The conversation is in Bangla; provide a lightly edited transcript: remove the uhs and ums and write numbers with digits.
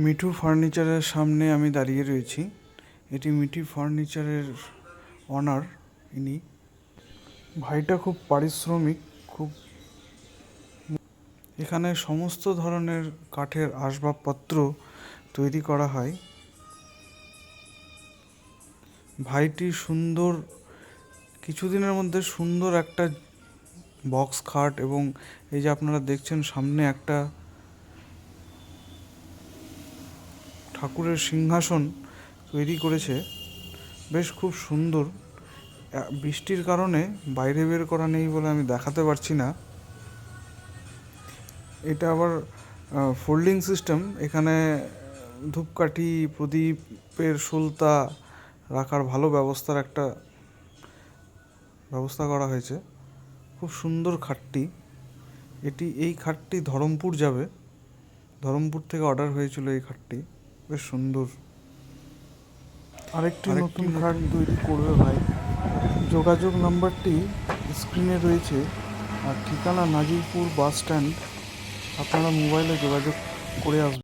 মিঠু ফার্নিচারের সামনে আমি দাঁড়িয়ে রয়েছি। এটি মিঠু ফার্নিচারের অনার। ইনি ভাইটা খুব পারিশ্রমিক, খুব এখানে সমস্ত ধরনের কাঠের আসবাবপত্র তৈরি করা হয়। ভাইটি সুন্দর কিছুদিনের মধ্যে সুন্দর একটা বক্স খাট এবং এই যে আপনারা দেখছেন সামনে একটা ঠাকুরের সিংহাসন তৈরি করেছে, বেশ খুব সুন্দর। বৃষ্টির কারণে বাইরে বের করা নেই বলে আমি দেখাতে পারছি না। এটা আবার ফোল্ডিং সিস্টেম। এখানে ধূপকাঠি, প্রদীপের সুলতা রাখার ভালো ব্যবস্থার একটা ব্যবস্থা করা হয়েছে। খুব সুন্দর খাটটি। এই খাটটি ধরমপুর যাবে। ধরমপুর থেকে অর্ডার হয়েছিল এই খাটটি, বেশ সুন্দর। আরেকটি নতুন খাট তৈরি করবে ভাই। যোগাযোগ নাম্বারটি স্ক্রিনে রয়েছে আর ঠিকানা নাজিরপুর বাস স্ট্যান্ড। আপনারা মোবাইলে যোগাযোগ করে আসবেন।